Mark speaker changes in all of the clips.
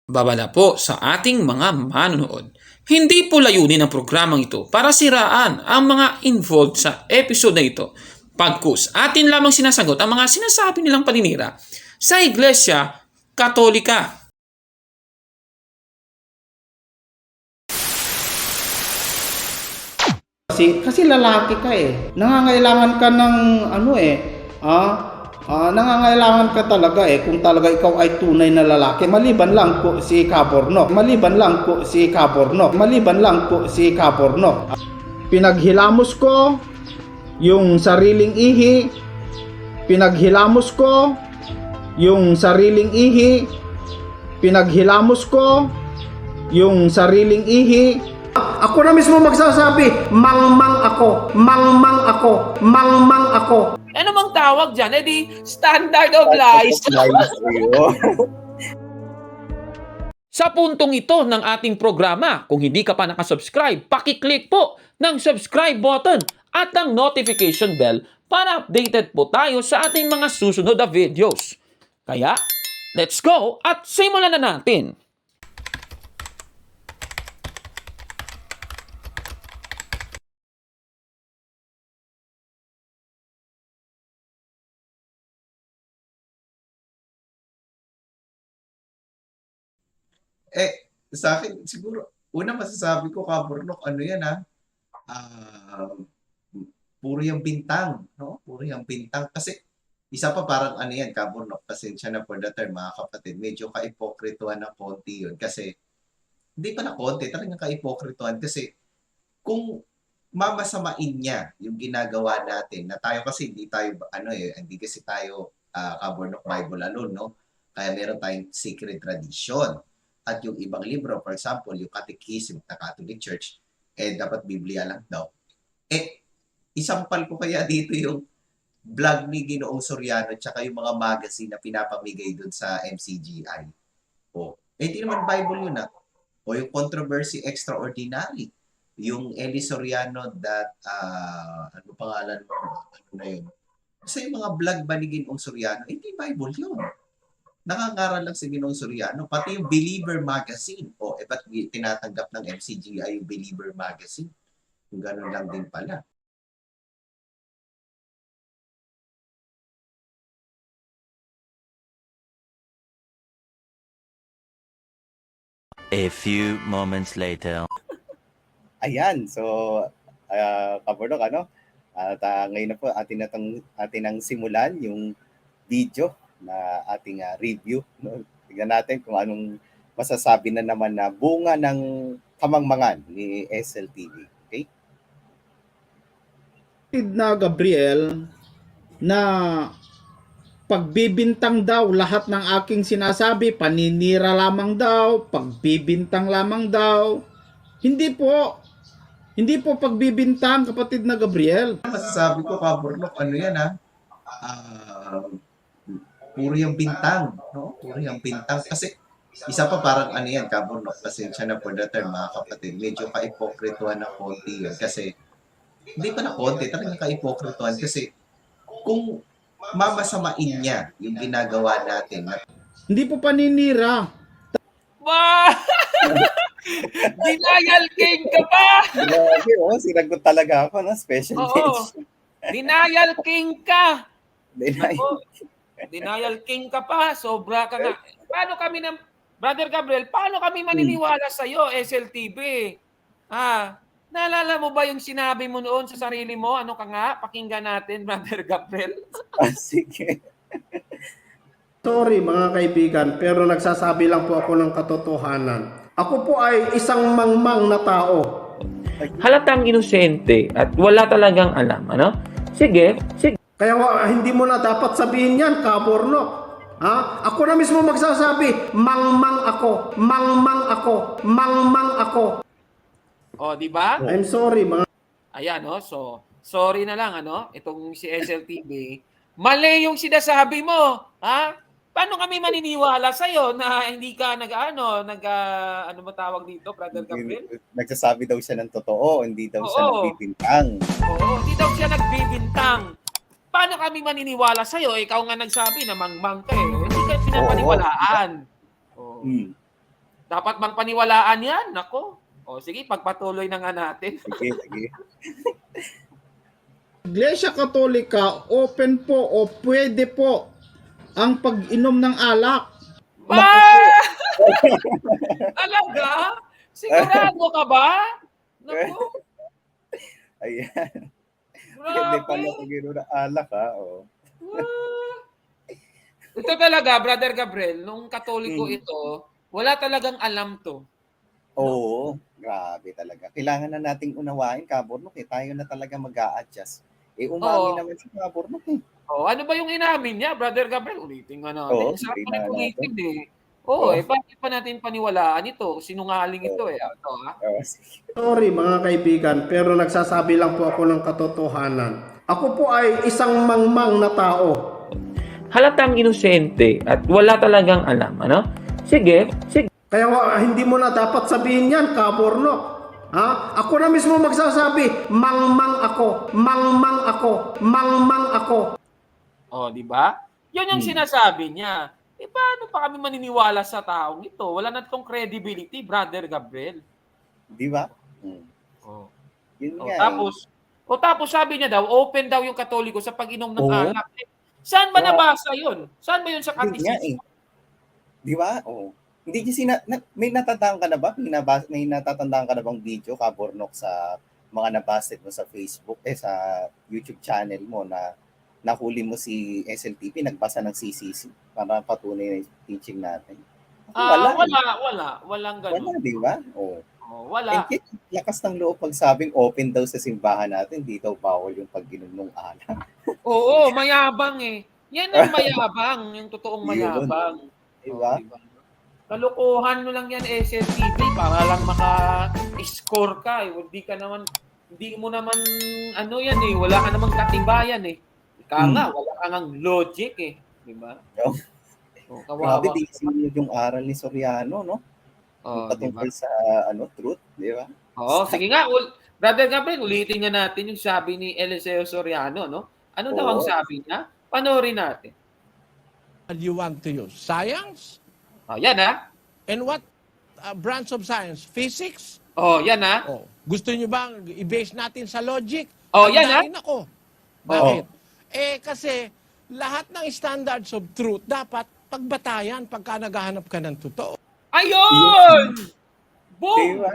Speaker 1: Babala po sa ating mga manonood. Hindi po layunin ng programang ito para siraan ang mga involved sa episode na ito. Pagkus, atin lamang sinasagot ang mga sinasabi nilang paninira sa Iglesia Katolika.
Speaker 2: Kasi lalaki ka eh. Nangangailangan ka ng nangangailangan ka talaga eh kung talaga ikaw ay tunay na lalaki. Maliban lang po si Kaborno. Pinaghilamos ko yung sariling ihi. Pinaghilamos ko yung sariling ihi. Pinaghilamos ko yung sariling ihi. Ako na mismo magsasabi, mangmang ako.
Speaker 1: Ano mang tawag dyan? Di standard of lies. Sa puntong ito ng ating programa, kung hindi ka pa nakasubscribe, pakiclick po ng subscribe button at ang notification bell para updated po tayo sa ating mga susunod na videos. Kaya, let's go at simulan na natin!
Speaker 3: Sa akin, siguro, una masasabi ko, Kaburnok, ano yan ah, puro yung bintang, no? Puro yung bintang. Kasi, isa pa parang ano yan, Kaburnok, pasensya na for the term, mga kapatid, medyo ka-ipokrituhan ng konti yun. Kasi, hindi pa na konti, talagang ka-ipokrituhan. Kasi, kung mamasamain niya yung ginagawa natin, na tayo kasi hindi kasi tayo Kaburnok Bible alone, no? Kaya meron tayong sacred tradition. At yung ibang libro, for example, yung Catechism ng Catholic Church, dapat Biblia lang daw. Isampal ko kaya dito yung vlog ni Ginoong Soriano tsaka yung mga magazine na pinapamigay dun sa MCGI. Hindi naman Bible yun . O yung Controversy Extraordinary. Yung Eli Soriano that, ano pangalan mo? Ano na yun? Kasi yung mga vlog ba ni Ginoong Soriano, hindi Bible yun. Nangangaral lang si Ginoong Soriano, pati yung Believer Magazine. Ba't tinatanggap ng MCGI yung Believer Magazine? Kung gano'n lang din pala.
Speaker 4: A few moments later.
Speaker 5: Ayan, so Kaburnok, At ngayon na po atin nang simulan yung video na ating review, no? Tingnan natin kung anong masasabi na naman na bunga ng kamangmangan ni SLTV. Okay?
Speaker 2: Na Gabriel na pagbibintang daw lahat ng aking sinasabi, paninira lamang daw, pagbibintang lamang daw. Hindi po pagbibintang, kapatid na Gabriel.
Speaker 3: Masasabi ko, Kaburnok, ano yan puro yung bintang, no? Puro yung bintang. Kasi, isa pa parang ano yan, Kaburnok, pasensya na for the term, mga kapatid, medyo ka-ipokrituhan ng konti yun. Kasi, hindi pa na konti, talagang ka-ipokrituhan. Kasi, kung mamasamain niya yung ginagawa natin.
Speaker 2: Hindi po paninira.
Speaker 1: Denial king ka pa!
Speaker 5: Grabe, sinagot talaga ako, no? Special mention.
Speaker 1: Denial king ka!
Speaker 5: Denial.
Speaker 1: Denial king ka pa, sobra ka nga. Brother Gabriel, paano kami maniniwala sa iyo, SLTV? Naalala mo ba yung sinabi mo noon sa sarili mo? Ano ka nga? Pakinggan natin, Brother Gabriel.
Speaker 5: Sige.
Speaker 2: Sorry mga kaibigan, pero nagsasabi lang po ako ng katotohanan. Ako po ay isang mangmang na tao.
Speaker 1: Halatang inosente at wala talagang alam, ano? Sige.
Speaker 2: Kaya hindi mo na dapat sabihin yan, Kaborno. Ako na mismo magsasabi, mangmang ako.
Speaker 1: Di ba?
Speaker 2: I'm sorry mga.
Speaker 1: Ayan, so sorry na lang, itong si SLTV. Mali yung sinasabi mo, Paano kami maniniwala sa iyo na hindi ka ano ba tawag dito, Brother Gabriel?
Speaker 5: Nagsasabi daw siya ng totoo, hindi daw siya nagbibintang.
Speaker 1: Hindi daw siya nagbibintang. Paano kami maniniwala sa iyo? Ikaw nga nagsabi na mangmang ka eh. Hindi ka pinapaniwalaan. Dapat bang paniwalaan yan? Nako. O sige, pagpatuloy na nga natin.
Speaker 5: Sige, sige.
Speaker 2: Iglesia Katolika, open po o pwede po ang pag-inom ng alak.
Speaker 1: Ba! Talaga? Sigurado ka ba? Naku,
Speaker 5: Ayan. Pwede
Speaker 1: grabe.
Speaker 5: pala pag-inom ng alak, ha? Oh.
Speaker 1: Ah. Ito talaga, Brother Gabriel, nung Katoliko ito, wala talagang alam to.
Speaker 5: Oo, grabe talaga. Kailangan na nating unawain, Kaburnok, tayo na talaga mag-a-adjust. Umami
Speaker 1: Oo.
Speaker 5: naman si Kaburnok, eh.
Speaker 1: Oh, ano ba yung inamin niya, Brother Gabriel? Ulitin nga natin.
Speaker 5: Oo,
Speaker 1: Sarap
Speaker 5: ulitin
Speaker 1: pa rin
Speaker 5: nga
Speaker 1: ulitin eh.
Speaker 5: Oo.
Speaker 1: Bakit pa natin paniwalaan ito? Sinungaling ito eh. Ito, ha?
Speaker 5: Sige.
Speaker 2: Sorry mga kaibigan, pero nagsasabi lang po ako ng katotohanan. Ako po ay isang mangmang na tao.
Speaker 1: Halatang inosente at wala talagang alam, ano? Sige.
Speaker 2: Kaya hindi mo na dapat sabihin yan, Kaburnok. Ha? Ako na mismo magsasabi, mangmang ako, mangmang ako, mangmang ako.
Speaker 1: Oh, di ba? Yan yung sinasabi niya. Paano pa kami maniniwala sa taong ito? Wala na itong credibility, Brother Gabriel.
Speaker 5: Di ba?
Speaker 1: Oh.
Speaker 5: Yun
Speaker 1: O,
Speaker 5: nga.
Speaker 1: tapos sabi niya daw, open daw yung Katoliko sa pag-inom ng
Speaker 5: Oo.
Speaker 1: alak. Saan ba
Speaker 5: Oo.
Speaker 1: nabasa yun? Saan ba yun sa
Speaker 5: Yun nga,
Speaker 1: katisismo?
Speaker 5: Di ba? Oo. Hindi niya may natatandaan ka na ba? May natatandaan ka na bang video, Kaburnok, sa mga nabasa mo sa Facebook, sa YouTube channel mo na nahuli mo si SLTP, nagbasa ng CCC para patunay na yung teaching natin?
Speaker 1: Walang ganun.
Speaker 5: Wala, di ba? Oo.
Speaker 1: Oh,
Speaker 5: And
Speaker 1: wala.
Speaker 5: yet, lakas ng loob pag sabing open daw sa simbahan natin, di daw bawal yung pag-inom ng alak.
Speaker 1: Oo, mayabang eh. Yan ang mayabang, yung totoong
Speaker 5: Yun.
Speaker 1: mayabang.
Speaker 5: Diba?
Speaker 1: Diba? Kalukuhan mo lang yan, SLTV, para lang maka-score ka. Hindi mo naman, yan eh, wala ka namang katibayan eh. Ika nga, wala ka ngang logic eh. Diba?
Speaker 5: No.
Speaker 1: Kawawa.
Speaker 5: Grabe, di sinunod yung aral ni Soriano, no?
Speaker 1: Oh,
Speaker 5: Patungkol
Speaker 1: diba?
Speaker 5: sa truth, di ba?
Speaker 1: Oo, sige nga. Brother Gabriel, ulitin nga natin yung sabi ni Eliseo Soriano, no? Ano daw ang
Speaker 5: Oo.
Speaker 1: sabi niya? Panoorin natin.
Speaker 6: You want to use science?
Speaker 1: Oh, yan ha.
Speaker 6: And what branch of science? Physics?
Speaker 1: Oh, yan ha.
Speaker 6: Oh, gusto niyo bang i-base natin sa logic?
Speaker 1: Oh, yan, ha?
Speaker 6: Tandain ako. Bakit? Kasi lahat ng standards of truth dapat pagbatayan pagka naghahanap ka ng totoo.
Speaker 1: Ayun! Boom!
Speaker 5: Diba?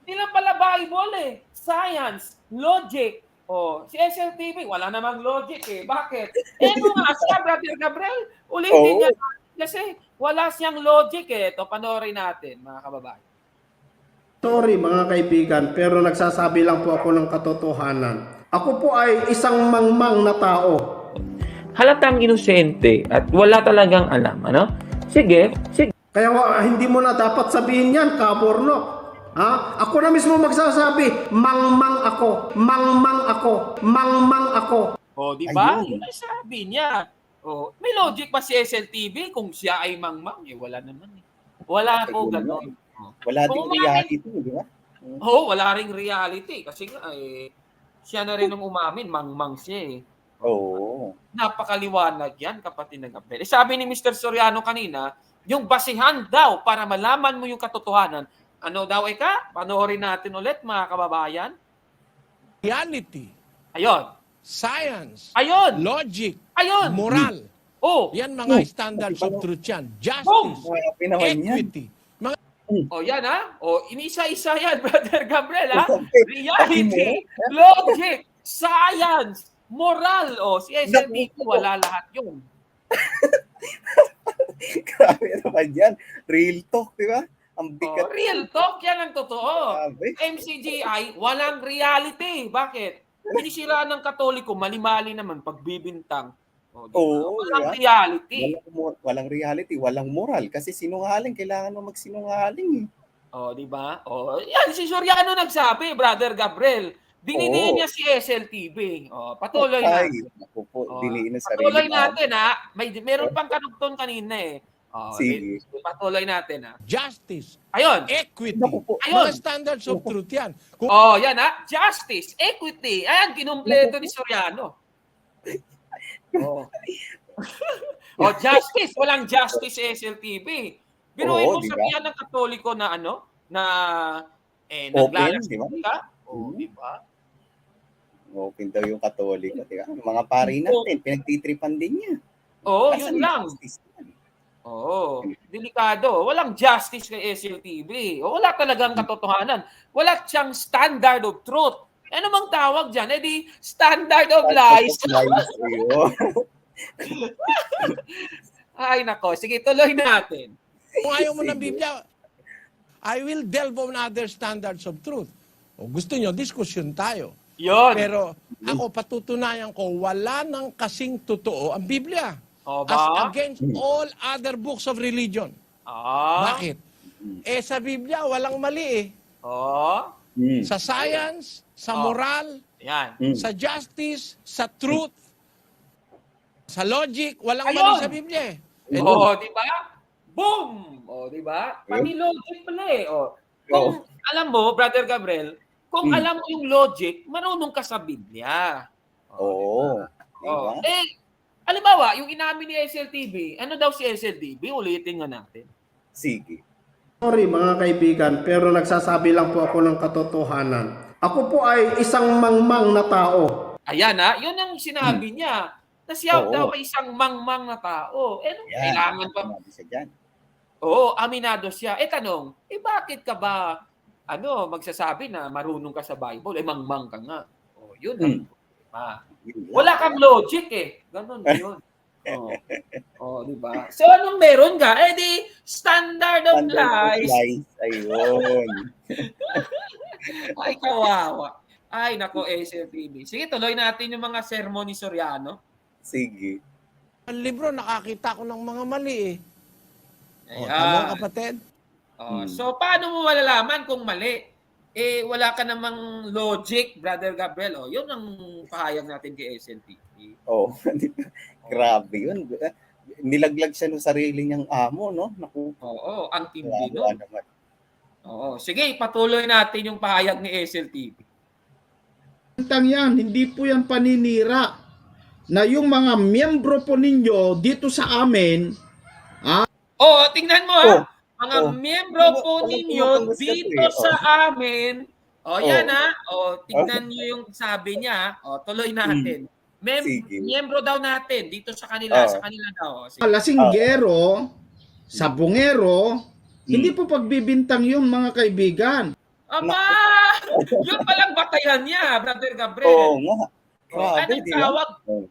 Speaker 1: Hindi lang pala Bible eh. Science, logic. Oh, si SLTV, wala namang logic eh. Bakit? Ano nga siya, Brother Gabriel? Ulitin niya kasi wala siyang logic eh. Ito, panoorin natin, mga kababayan.
Speaker 2: Sorry mga kaibigan, pero nagsasabi lang po ako ng katotohanan. Ako po ay isang mangmang na tao.
Speaker 1: Halatang inosente at wala talagang alam, ano? Sige.
Speaker 2: Kaya hindi mo na dapat sabihin yan, Kaburnok. Ha? Ako na mismo magsasabi, mangmang ako, mangmang ako, mangmang ako.
Speaker 1: Oh, di ba?
Speaker 5: Ayun.
Speaker 1: Yun ang sabi niya. Oh, may logic pa si SLTV kung siya ay mangmang? Eh, wala naman eh. Wala po
Speaker 5: Ayun
Speaker 1: gano'n.
Speaker 5: Wala
Speaker 1: Kung
Speaker 5: ding
Speaker 1: umamin-
Speaker 5: reality, di ba?
Speaker 1: Oo, wala ring reality. Kasi nga, siya na rin ang umamin, mangmang siya eh.
Speaker 5: Oo.
Speaker 1: Napakaliwanag yan, kapatid ng Gabriel. Sabi ni Mr. Soriano kanina, yung basihan daw para malaman mo yung katotohanan. Ano daw ika? Panoorin natin ulit, mga kababayan.
Speaker 6: Reality,
Speaker 1: Ayun.
Speaker 6: science,
Speaker 1: Ayun.
Speaker 6: logic,
Speaker 1: Ayun.
Speaker 6: moral.
Speaker 1: Oh.
Speaker 6: Yan mga standards of truth yan. Justice,
Speaker 5: Grabe naman yan.
Speaker 6: equity. Mga
Speaker 1: Oh, yan ha. Oh, inisa-isa yan, Brother Gabriel ha.
Speaker 5: Okay.
Speaker 1: Reality, logic, science, moral. Oh, si SLTV, wala lahat yun.
Speaker 5: Grabe naman yan. Real talk, di ba? Ang bigat.
Speaker 1: Oh, real talk, yan ang totoo.
Speaker 5: Grabe.
Speaker 1: MCGI, walang reality. Bakit? Sinisiraan ng Katoliko, mali-mali naman, pagbibintang. Oh, diba?
Speaker 5: Oo,
Speaker 1: Walang
Speaker 5: diba?
Speaker 1: reality.
Speaker 5: Walang reality, walang moral. Kasi sinungaling, kailangan mo magsinungaling.
Speaker 1: Oh, di ba? Oh, yan si Soriano nagsabi, Brother Gabriel. Dinidiin
Speaker 5: Oo.
Speaker 1: niya si SLTV. Oh, patuloy
Speaker 5: Ay,
Speaker 1: natin.
Speaker 5: naku po,
Speaker 1: Oh,
Speaker 5: diniin ang sarili.
Speaker 1: patuloy natin ha. Meron pang kanugton kanina eh. Oh,
Speaker 5: Sige.
Speaker 1: patuloy natin ha.
Speaker 6: justice,
Speaker 1: Ayun.
Speaker 6: equity.
Speaker 5: Naku po.
Speaker 1: Ayun.
Speaker 6: Mga standards of truth yan. Kung
Speaker 1: Oh, yan ha. Justice, equity. Ayan, kinumpleto ni Soriano. Oh. Oh, justice. Walang justice sa SLTV. Biruin
Speaker 5: Oo,
Speaker 1: mo
Speaker 5: di ba?
Speaker 1: sabihan ng Katoliko na ano, na
Speaker 5: Open, di ba?
Speaker 1: naglalasing ka. Oo,
Speaker 5: Mm.
Speaker 1: di ba?
Speaker 5: Open daw yung Katoliko, di ba? Yung mga pari natin, pinagtitripan din niya.
Speaker 1: Oo,
Speaker 5: Nasaan
Speaker 1: yun
Speaker 5: yung
Speaker 1: lang.
Speaker 5: justice yan?
Speaker 1: Oo, delikado. Walang justice kay SLTV. O wala talagang katotohanan. Wala siyang standard of truth. Ano mang tawag dyan? Eh di, standard of lies.
Speaker 5: Lies, ayun.
Speaker 1: Ay, nako. Sige, tuloy natin.
Speaker 6: Kung ayaw mo ng
Speaker 5: Sige.
Speaker 6: Biblia, I will delve on other standards of truth. O gusto nyo, diskusyon tayo.
Speaker 1: Yun.
Speaker 6: Pero ako, patutunayan ko, wala nang kasing totoo ang Biblia.
Speaker 1: O
Speaker 6: As
Speaker 1: ba?
Speaker 6: against all other books of religion.
Speaker 1: Ah.
Speaker 6: Bakit? Eh sa Biblia, walang mali eh.
Speaker 1: Oh.
Speaker 5: Mm.
Speaker 6: Sa science, sa moral,
Speaker 1: Yan.
Speaker 5: Mm.
Speaker 6: sa justice, sa truth, sa logic, walang
Speaker 1: Ayun!
Speaker 6: mali sa Biblia eh. Eh,
Speaker 1: Oo, di ba? Boom! O, di ba? Pati logic pala eh. O. Kung alam mo, Brother Gabriel, kung alam mo yung logic, marunong ka sa Biblia.
Speaker 5: Oo. Di ba?
Speaker 1: Eh, halimbawa, yung inamin ni SLTV, ano daw si SLTV? Ulitin nga natin.
Speaker 5: Sige.
Speaker 2: Sorry mga kaibigan, pero nagsasabi lang po ako ng katotohanan. Ako po ay isang mangmang na tao.
Speaker 1: Ayan ha, yun ang sinabi niya. Na siya
Speaker 5: Oo.
Speaker 1: daw ay isang mangmang na tao. Eh, kailangan pa.
Speaker 5: Sinabi siya dyan.
Speaker 1: Oo, aminado siya. Eh, tanong, bakit ka ba, magsasabi na marunong ka sa Bible? Eh, mangmang ka nga. Oh, yun ang problema.
Speaker 5: Yun lang.
Speaker 1: Wala kang logic eh. Ganun yun. Oh, di ba? So, anong meron ka? Eh, di, standard of
Speaker 5: Standard of
Speaker 1: lies.
Speaker 5: lies. Ayun.
Speaker 1: Ay, kawawa. Ay, nako, SLTV. Sige, tuloy natin yung mga sermon ni Soriano.
Speaker 5: Sige.
Speaker 6: ang libro, nakakita ko ng mga mali eh. O,
Speaker 1: Ayan.
Speaker 6: tama kapatid?
Speaker 1: So, paano mo malalaman kung mali? Eh, wala ka namang logic, Brother Gabriel. Yun ang pahayag natin kay SLTV.
Speaker 5: Oh, grabe yun. Nilaglag siya ng sarili niyang amo, no? Naku,
Speaker 1: Oo, ang tindi
Speaker 5: grabe
Speaker 1: nun.
Speaker 5: naman.
Speaker 1: Oo. Sige, patuloy natin yung pahayag ni SLTV.
Speaker 2: Tang yan, hindi po yan paninira. Na yung mga miyembro po ninyo dito sa amin,
Speaker 1: Tingnan mo ha. Mga miyembro po
Speaker 5: Walang
Speaker 1: ninyo
Speaker 5: tumutungos
Speaker 1: dito
Speaker 5: kasi.
Speaker 1: sa amin. Yan ha. Tingnan niyo yung sabi niya. Tuloy natin.
Speaker 5: Sige.
Speaker 1: Miyembro daw natin dito sa kanila. Sa kanila daw. Sige.
Speaker 2: lasinggero, sabungero, hindi po pagbibintang yun mga kaibigan.
Speaker 1: Aba! Yun palang batayan niya, Brother
Speaker 5: Oo
Speaker 1: Gabriel.
Speaker 5: nga. Grabe,
Speaker 1: Anong
Speaker 5: di ba?
Speaker 1: tawag?
Speaker 5: Oh.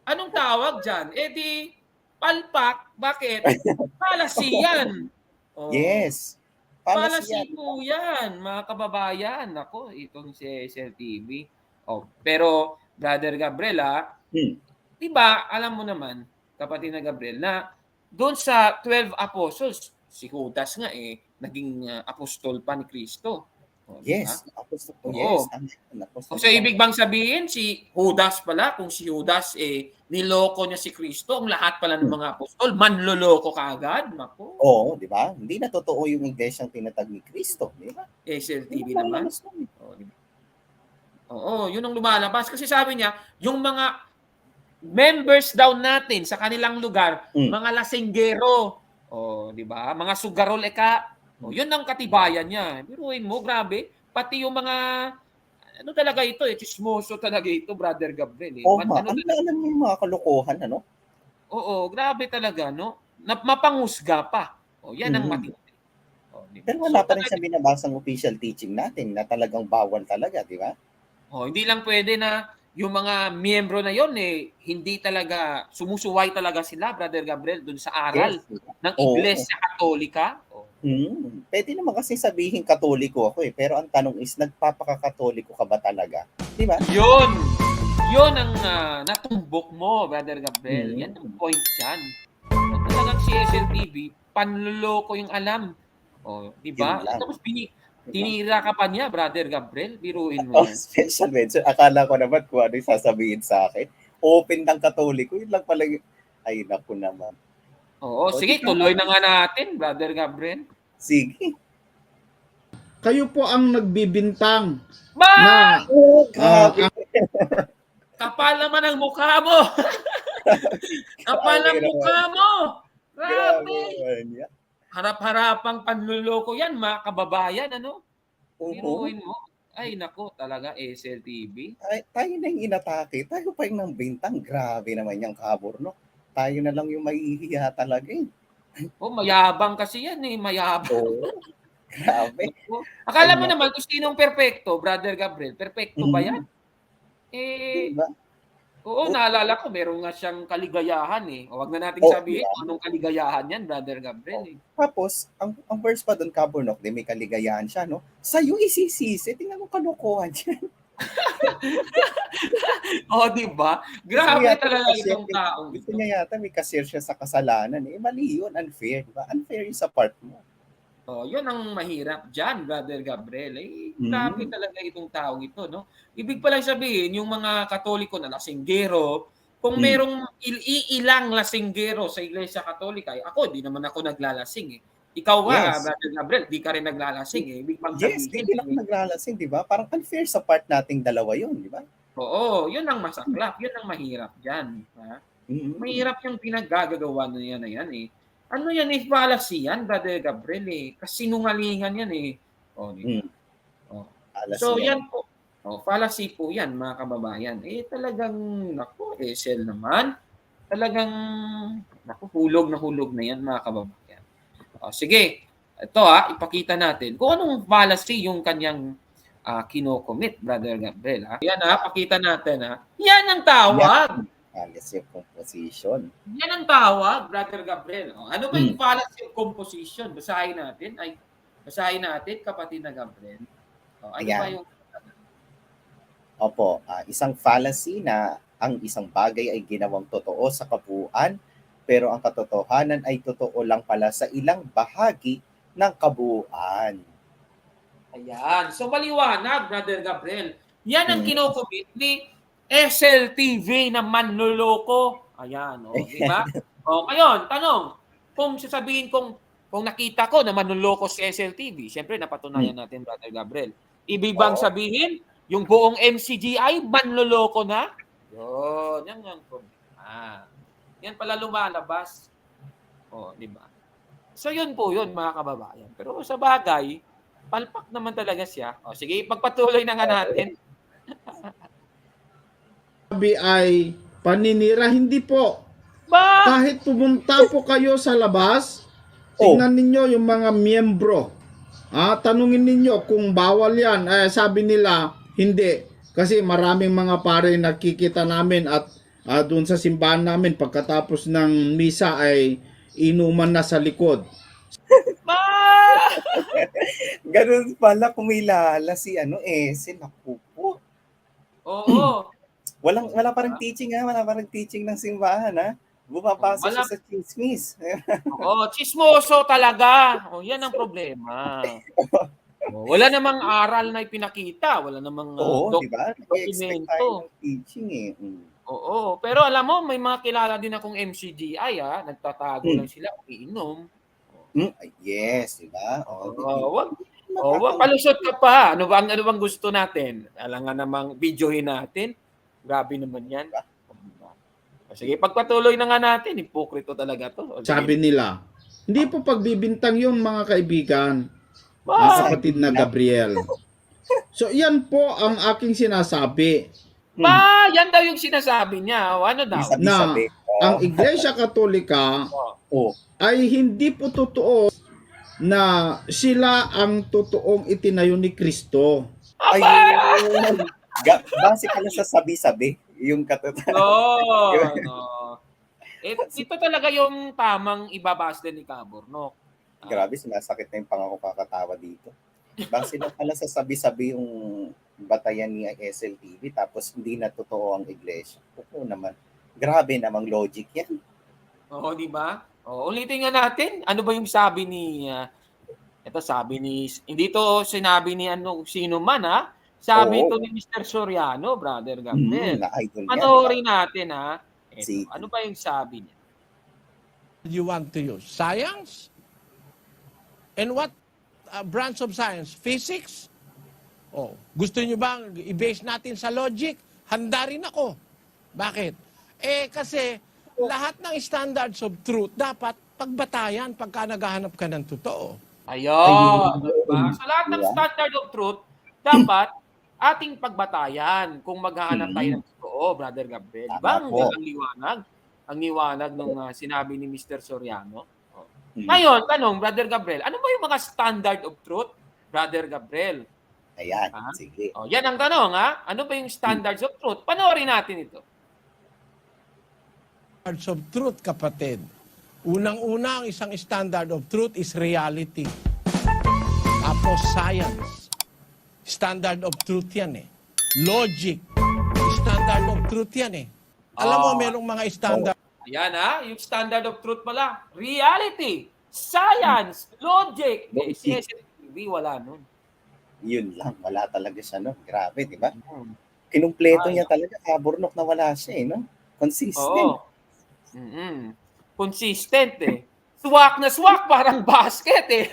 Speaker 1: Anong tawag dyan? Eh di, palpak. Bakit? Palasiyan.
Speaker 5: Yes.
Speaker 1: Palasi
Speaker 5: Palasiyan.
Speaker 1: po yan, mga kababayan. Ako, itong si SLTV. Pero, Brother Gabriel, di ba, alam mo naman, kapatid na Gabriel, na doon sa 12 apostles, si Judas nga naging apostol pa ni Kristo.
Speaker 5: Yes. Apostol.
Speaker 1: Oo.
Speaker 5: Yes.
Speaker 1: So, ibig bang sabihin, si Judas pala, kung si Judas niloko niya si Kristo, ang lahat pala ng mga apostol, manloloko kaagad? Naku,
Speaker 5: Oo, di ba? Hindi na totoo yung iglesyang tinatag ni Kristo, di ba?
Speaker 1: SLTV
Speaker 5: Yun ang
Speaker 1: naman.
Speaker 5: lalabas nun.
Speaker 1: Oo, yun ang lumalabas. Kasi sabi niya, yung mga members daw natin sa kanilang lugar, mga lasinggero, di ba? Mga sugarol yun ang katibayan niya. Biruin mo, grabe. Pati yung mga, talaga ito chismoso talaga ito, Brother Gabriel.
Speaker 5: Oo, alam mo yung mga kalokohan, ano?
Speaker 1: Oo, grabe talaga, no? Mapanghusga pa. Yan ang matindi. Diba?
Speaker 5: Pero wala pa rin siya binabasang official teaching natin na talagang bawal talaga, di ba?
Speaker 1: Hindi lang pwede na yung mga miyembro na yon hindi talaga sumusuway talaga sila, Brother Gabriel, dun sa aral ng Iglesia Katolika.
Speaker 5: Pwede naman kasi sabihin katoliko ako pero ang tanong is nagpapakakatoliko ka ba talaga? Di ba?
Speaker 1: Yun ang natumbok mo, Brother Gabriel. Yan ang point dyan. Talagang si SLTV, panluloko yung alam. Di ba? Tapos tinira ka pa niya, Brother Gabriel. Biruin mo.
Speaker 5: Special mention. Akala ko naman kung ano yung sasabihin sa akin. Open ng katoliko. Yun lang pala yung... Ay, naku naman.
Speaker 1: Sige, tuloy na nga natin, Brother Gabriel.
Speaker 5: Sige.
Speaker 2: Kayo po ang nagbibintang
Speaker 1: Ba!
Speaker 2: na
Speaker 1: Kapal naman ang mukha mo! Kapal ang mukha mo! Grabe! Harap-harapang panluloko yan, mga kababayan, ano?
Speaker 5: Oo.
Speaker 1: Biruin mo. Ay, nako, talaga, SLTV.
Speaker 5: Ay, tayo na yung inatake. Tayo pa yung nang bintang. Grabe naman yung Kabornok. Tayo na lang yung mahihiya talaga eh.
Speaker 1: Oh, mayabang kasi yan eh, mayabang.
Speaker 5: Oo. Grabe.
Speaker 1: Naku. Akala mo
Speaker 5: Ay,
Speaker 1: naman kung sinong perpekto, Brother Gabriel. Perpekto ba yan? Eh,
Speaker 5: Diba?
Speaker 1: oo, naalala ko, meron nga siyang kaligayahan eh. O, wag na nating
Speaker 5: Oh,
Speaker 1: sabihin
Speaker 5: diba?
Speaker 1: kung anong kaligayahan yan, Brother Gabriel eh.
Speaker 5: Tapos, ang verse pa doon, Kabornok, di may kaligayahan siya, no? Sa'yo isisisi. Tingnan mo kalokohan siya.
Speaker 1: Oh, di ba? Grabe talaga itong taong
Speaker 5: Gusto
Speaker 1: ito.
Speaker 5: niya yata may kasir siya sa kasalanan. Eh, mali yun. Unfair. Diba? Unfair yung sa part mo.
Speaker 1: Oh, yun ang mahirap diyan, Brother Gabriel. Eh, grabe talaga itong taong ito, no? Ibig palang sabihin, yung mga Katoliko na lasinggero, kung merong iilang lasinggero sa Iglesia Katolika, eh, ako, di naman ako naglalasing eh. Ikaw nga,
Speaker 5: Yes.
Speaker 1: Brother Gabriel, di ka rin naglalasing eh. Ibig pang
Speaker 5: Yes,
Speaker 1: sabihin,
Speaker 5: hindi lang naglalasing, di ba? Parang unfair sa part nating dalawa yun, di ba?
Speaker 1: oo, yun ang masaklap, yun ang mahirap diyan. Ha? Mahirap yung pinaggagawa na yan eh. Ano yan eh, fallacy yan, Brother Gabriel eh. Kasinungalingan yan eh. O, di ba? Oh.
Speaker 5: Alas
Speaker 1: So,
Speaker 5: yan.
Speaker 1: yan po. Oh, fallacy po yan, mga kababayan. Eh, talagang, naku, SL naman. Talagang, naku, hulog na yan, mga kababayan. Oh, sige, ito ipakita natin kung anong fallacy yung kanyang kinocommit, Brother Gabriel. Yan pakita natin. Yan ang tawag.
Speaker 5: Alas yung composition.
Speaker 1: Yan ang tawag, Brother Gabriel. O, ano ba yung fallacy of composition? Basahin natin, kapatid na Gabriel. O, ano
Speaker 5: Ayan.
Speaker 1: ba yung...
Speaker 5: Opo, isang fallacy na ang isang bagay ay ginawang totoo sa kabuuan, pero ang katotohanan ay totoo lang pala sa ilang bahagi ng kabuuan.
Speaker 1: Ayan. So, maliwanag, Brother Gabriel. Yan ang kinocommit ni SLTV na manloloko. Ayan, di ba? O, ngayon, tanong, kung sasabihin kung nakita ko na manloloko si SLTV, syempre napatunayan natin, Brother Gabriel. Ibig bang sabihin, yung buong MCGI, manloloko na? Yun, yan ang problema. Yan pala lumalabas. O, di ba? So, yun po yun, mga kababayan. Pero sa bagay, palpak naman talaga siya. O, sige, pagpatuloy na nga natin.
Speaker 2: Sabi ay paninira, hindi po.
Speaker 1: Ba?
Speaker 2: Kahit pumunta po kayo sa labas, tingnan ninyo yung mga miyembro. Tanungin ninyo kung bawal yan. Sabi nila, hindi. Kasi maraming mga pare nakikita namin at doon sa simbahan namin pagkatapos ng misa ay inuman na sa likod.
Speaker 1: Ba?
Speaker 5: Ganun pala kumilala si nakupo.
Speaker 1: Oo.
Speaker 5: Wala parang teaching wala parang teaching ng simbahan Bumabasa siya
Speaker 1: Wala.
Speaker 5: sa chismis.
Speaker 1: Oo, chismoso talaga. O, yan ang problema. Wala namang aral na ipinakita. Wala namang
Speaker 5: Di ba? Nag-expect tayo ng teaching
Speaker 1: Oo, pero alam mo, may mga kilala din akong MCGI, nagtatago lang sila, umiinom.
Speaker 5: Yes, di ba?
Speaker 1: Wag palusot ka pa. Ano bang gusto natin? Alam nga namang videohin natin. Grabe naman yan. Sige, pagpatuloy na nga natin. Hipokrito talaga to.
Speaker 2: Sabi nila, hindi po pagbibintang yun mga kaibigan.
Speaker 1: Ba?
Speaker 2: Kapatid na Gabriel. So yan po ang aking sinasabi.
Speaker 1: Yan daw yung sinasabi niya. O, ano daw?
Speaker 2: Na ang Iglesia Katolika ay hindi po totoo na sila ang totoong itinayo ni Kristo.
Speaker 5: Ayun. Base ka lang sa sabi-sabi yung katotohanan.
Speaker 1: No. Ito talaga yung tamang ibabas din ni Kabornok.
Speaker 5: Grabe, sinasakit na yung pangako kakatawa dito. Base lang pala sa sabi-sabi yung batayan ni SLTV tapos hindi na totoo ang iglesia. Oo naman. Grabe namang logic yan.
Speaker 1: Oo, di ba? Ulitin nga natin. Ano ba yung sabi ni hindi to sinabi ni sino man Sabi ito ni Mr. Soriano, Brother Gabriel.
Speaker 5: Na-idol yan.
Speaker 1: Panoorin natin
Speaker 5: Sige.
Speaker 1: Ano ba yung sabi niya?
Speaker 6: You want to use science? And what branch of science? Physics? Gusto niyo bang i-base natin sa logic? Handa rin ako. Bakit? Kasi lahat ng standards of truth dapat pagbatayan pagka naghahanap ka ng totoo.
Speaker 1: Ayun. Diba? So lahat ng
Speaker 5: Diba?
Speaker 1: standard of truth, dapat ating pagbatayan kung maghahanap tayo ng totoo, Brother Gabriel. Diba?
Speaker 5: Tama po.
Speaker 1: Ang liwanag ng sinabi ni Mr. Soriano. Oh.
Speaker 5: Mm.
Speaker 1: Ngayon, tanong, Brother Gabriel, ano ba yung mga standard of truth, Brother Gabriel?
Speaker 5: Ayan,
Speaker 1: Ah.
Speaker 5: sige.
Speaker 1: Oh, yan ang tanong, ha? Ano ba yung standards of truth? Panoorin natin ito.
Speaker 6: Standards of truth, kapatid. Unang-una, ang isang standard of truth is reality. Tapos science. Standard of truth yan eh. Logic. Standard of truth yan eh. Alam mo, merong mga standard
Speaker 1: Ayan, ha? Yung standard of truth pala. Reality, science, logic. Eh, si SSTV, wala nun.
Speaker 5: Yun lang, wala talaga siya, no? Grabe, di ba?
Speaker 1: Hmm.
Speaker 5: Kinumpleto
Speaker 1: Ay,
Speaker 5: niya talaga, kaburnok na wala siya, eh, no? Consistent.
Speaker 1: Oo. Consistent eh. Swak na swak, parang basket eh.